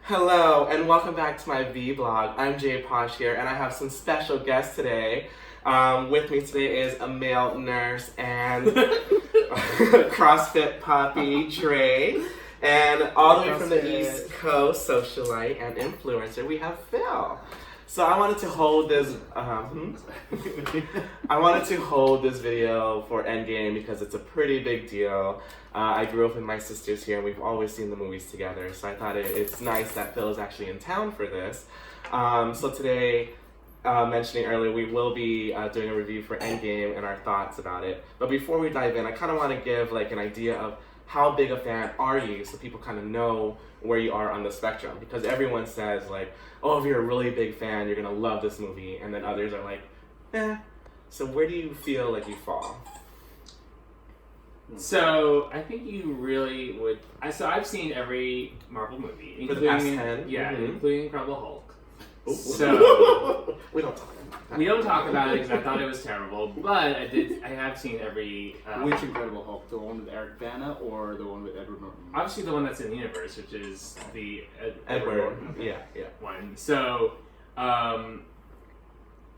Hello, and welcome back to my vlog. I'm Jay Posh here, and I have some special guests today. With me today is a male nurse and CrossFit puppy, Dre. And all the way from the East Coast, socialite and influencer, we have Phil. So I wanted to hold this. I wanted to hold this video for Endgame because it's a pretty big deal. I grew up with my sisters here, and we've always seen the movies together. So I thought it's nice that Phil is actually in town for this. So today, mentioning earlier, we will be doing a review for Endgame and our thoughts about it. But before we dive in, I kind of want to give like an idea of how big a fan are you, so people kind of know where you are on the spectrum. Because everyone says like, oh, if you're a really big fan, you're gonna love this movie, and then others are like, eh. So where do you feel like you fall? So I think you really would. So I've seen every Marvel movie, For the past 10? Including Incredible Hulk. Ooh. So we don't talk about that. We don't talk about it because I thought it was terrible, but I have seen every. Which Incredible Hulk? The one with Eric Bana or the one with Edward Norton? Obviously, the one that's in the universe, which is the Edward Norton yeah. one. So, I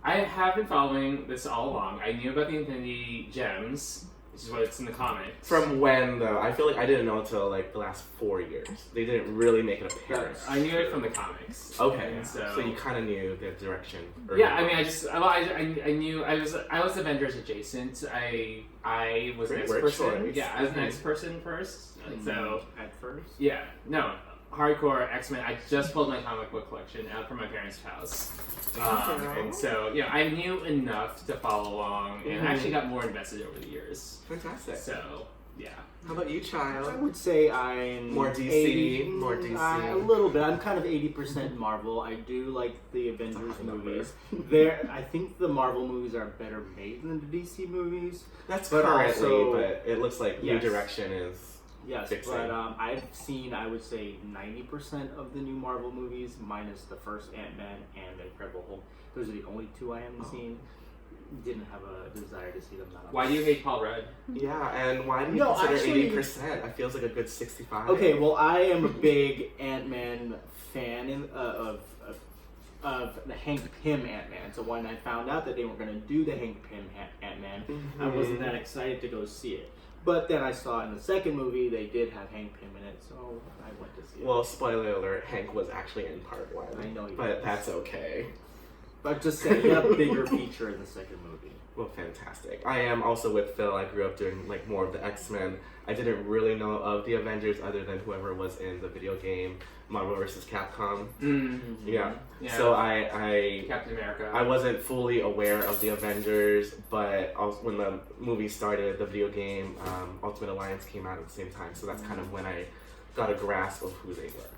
have been following this all along. I knew about the Infinity Gems, which is what it's in the comics. From when though? I feel like I didn't know until like the last 4 years. They didn't really make an appearance. I knew it from the comics. Okay, And so you kind of knew the direction. Yeah, I mean, I knew I was Avengers adjacent. I was an X-person. Choice. Yeah, I was an X-person first. So At first? yeah, no, hardcore X-Men. I just pulled my comic book collection out from my parents' house, and so I knew enough to follow along, and I actually got more invested over the years. Fantastic. So yeah. How about you, child? I would say I'm More DC, 80, more DC. A little bit. I'm kind of 80% Marvel. I do like the Avengers movies. I think the Marvel movies are better made than the DC movies. That's but currently, also, but it looks like New yes. Direction is fixing. But I've seen, I would say, 90% of the new Marvel movies, minus the first Ant-Man and the Incredible Hulk. Those are the only two I haven't seen. Didn't have a desire to see them. Why do you hate Paul Rudd? Yeah, and why do you consider 80%? I feels like a good 65. Okay, well, I am a big Ant-Man fan of the Hank Pym Ant-Man. So when I found out that they were going to do the Hank Pym Ant-Man, I wasn't that excited to go see it. But then I saw in the second movie they did have Hank Pym in it, so I went to see it. Well, spoiler alert, Hank was actually in part 1. I know he but was. that's okay. But just saying, he had a bigger feature in the second movie. Well, fantastic. I am also with Phil. I grew up doing like more of the X-Men. I didn't really know of the Avengers other than whoever was in the video game Marvel vs. Capcom. Mm-hmm. Yeah. So I Captain America. I wasn't fully aware of the Avengers, but also when the movie started, the video game Ultimate Alliance came out at the same time. So that's kind of when I got a grasp of who they were.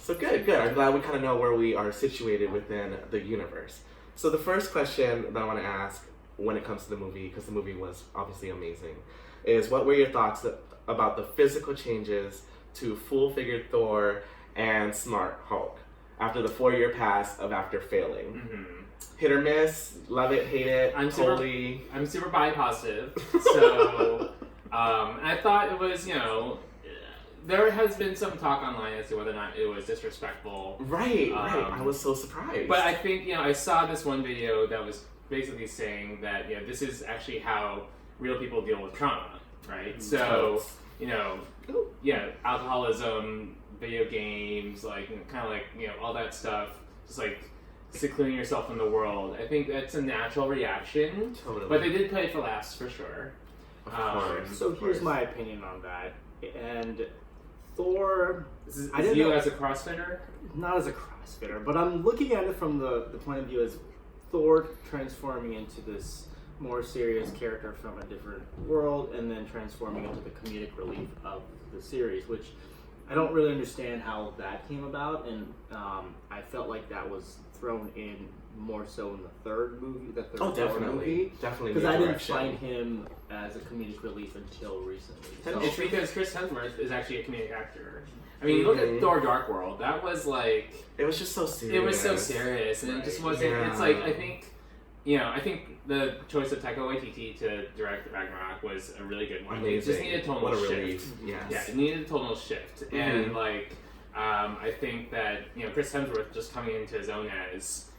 So good. I'm glad we kind of know where we are situated within the universe. So the first question that I want to ask when it comes to the movie, because the movie was obviously amazing, is what were your thoughts about the physical changes to full-figured Thor and smart Hulk after the 4-year pass of after failing? Mm-hmm. Hit or miss? Love it? Hate it? I'm super bi positive. So and I thought it was, there has been some talk online as to whether or not it was disrespectful. Right. I was so surprised. But I think, I saw this one video that was basically saying that, this is actually how real people deal with trauma, right? So, alcoholism, video games, all that stuff, just secluding yourself from the world. I think that's a natural reaction. Totally. But they did play it for laughs, for sure. Of course. So here's my opinion on that. And Thor... Is you as a CrossFitter? Not as a CrossFitter, but I'm looking at it from the point of view as Thor transforming into this more serious character from a different world and then transforming into the comedic relief of the series, which I don't really understand how that came about, and I felt like that was thrown in more so in the third movie, Thor movie. Definitely. Because I didn't find him as a comedic relief until recently. So. It's because Chris Hemsworth is actually a comedic actor. I mean, you look at Thor: Dark World. That was it was just so serious. It was so serious, and it just wasn't. Yeah. It's I think the choice of Taika Waititi to direct Ragnarok was a really good one. Amazing. It just needed a tonal shift. Yes. Yeah, it needed a tonal shift, and I think that Chris Hemsworth just coming into his own as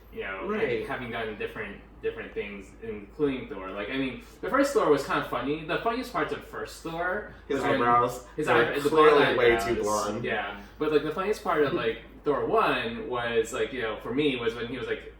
Right. and having done different things, including Thor. Like I mean, the first Thor was kind of funny. The funniest parts of first Thor, His when- eyebrows, his they're eye, the clearly blonde way eyebrows, too blonde. Yeah, but like the funniest part of like Thor 1 was like for me was when he was like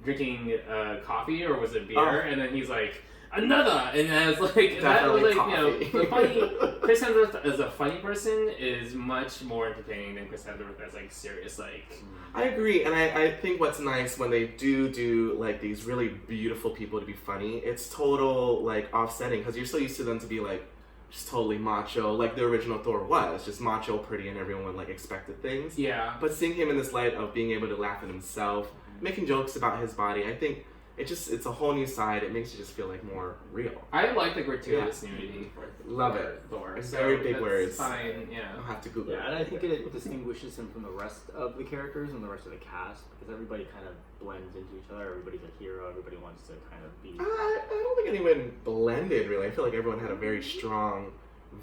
drinking coffee or was it beer, Oh. and then he's like another, and then I was like that was Definitely like coffee. the funny Chris Hemsworth as a funny person is much more entertaining than Chris Hemsworth as like serious like. I agree, and I think what's nice when they do like these really beautiful people to be funny, it's total like offsetting because you're so used to them to be like just totally macho, like the original Thor was, just macho, pretty, and everyone like expected things. Yeah. But seeing him in this light of being able to laugh at himself, making jokes about his body, I think it's a whole new side. It makes you just feel like more real. I like the gratuitous nudity for Love it. Thor. It's so very big that's words. Fine, yeah. I'll have to Google Yeah, it. and I think it distinguishes him from the rest of the characters and the rest of the cast because everybody kind of blends into each other. Everybody's a hero. Everybody wants to kind of be. I don't think anyone blended really. I feel like everyone had a very strong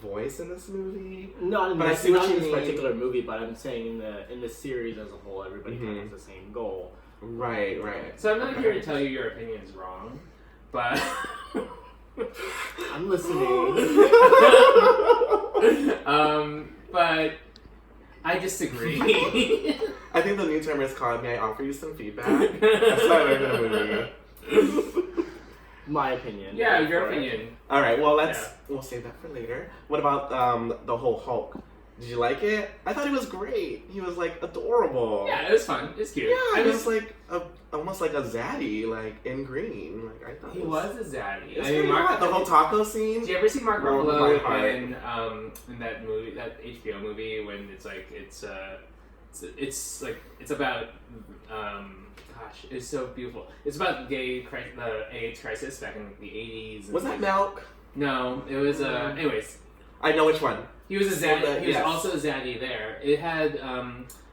voice in this movie. Not in But I this, see what not you in this mean. particular movie, but I'm saying in the series as a whole, everybody kind Mhm. of has the same goal. Right, right. So I'm not here to tell you your opinion is wrong, but I'm listening. but I disagree. I think the new term is called "May I offer you some feedback?" That's why I learned in the movie. My opinion. Yeah, your Right. opinion. All right, well we'll save that for later. What about the whole Hulk? Did you like it? I thought he was great. He was like adorable. Yeah, it was fun. It's cute. Yeah, I he mean, was like almost like a zaddy, like in green. Like I thought he it was a zaddy. It's I mean, pretty hot. The whole taco scene. Did you ever see Mark Warmed my Ruffalo heart. in that movie, that HBO movie, when it's like it's about gosh, it's so beautiful. It's about the AIDS crisis back in the 80s. Was that Milk? No, it was anyways. I know which one. He was a zaddy. He was Yes. also a zaddy there. It had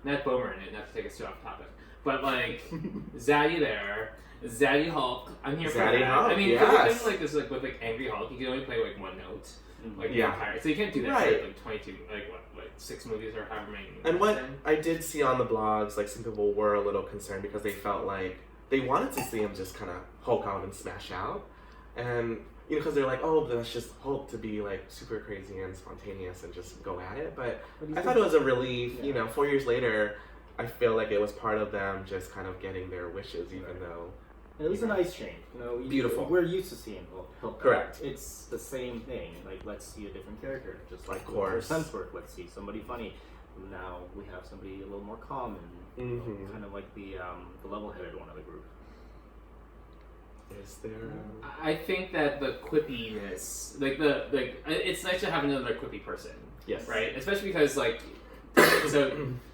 Matt Bomer in it. Not to take us too off topic, but like zaddy there, zaddy Hulk. I'm here for Zaddy that. Hulk, I mean, yes. the thing like this, like with like Angry Hulk, you can only play like one note, like Yeah. Vampire. So you can't do that Right. for like 22, like what, 6 movies or however many. And what movies I did see on the blogs, like some people were a little concerned because they felt like they wanted to see him just kind of Hulk out and smash out, and because they're like, oh, that's just Hulk to be like super crazy and spontaneous and just go at it. But I thought it was a relief. Yeah. 4 years later, I feel like it was part of them just kind of getting their wishes, even though. It was a nice change. Beautiful. We're used to seeing Hulk. Correct. It's the same thing. Like, let's see a different character. Just like Of course. for Hemsworth, let's see somebody funny. Now we have somebody a little more calm and Mhm. kind of like the level-headed one of the group. Is there? I think that the quippiness, it's nice to have another quippy person. Yes. Right, especially because like,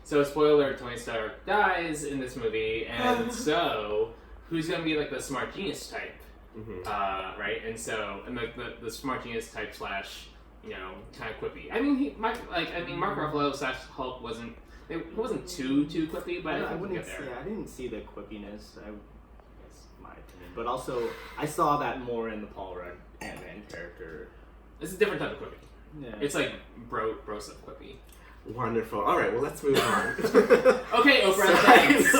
so spoiler: Tony Stark dies in this movie, and so who's gonna be like the smart genius type, Mm-hmm. right? And so like the smart genius type slash, kind of quippy. I mean, Mark Ruffalo slash Hulk wasn't too quippy, but I I think we'll wouldn't get there. say I didn't see the quippiness. That's my opinion. But also, I saw that more in the Paul Rudd Ant-Man character. It's a different type of quippy. Yeah. It's like bro stuff quippy. Wonderful. All right, well, let's move on. Okay, Oprah. So- Thanks.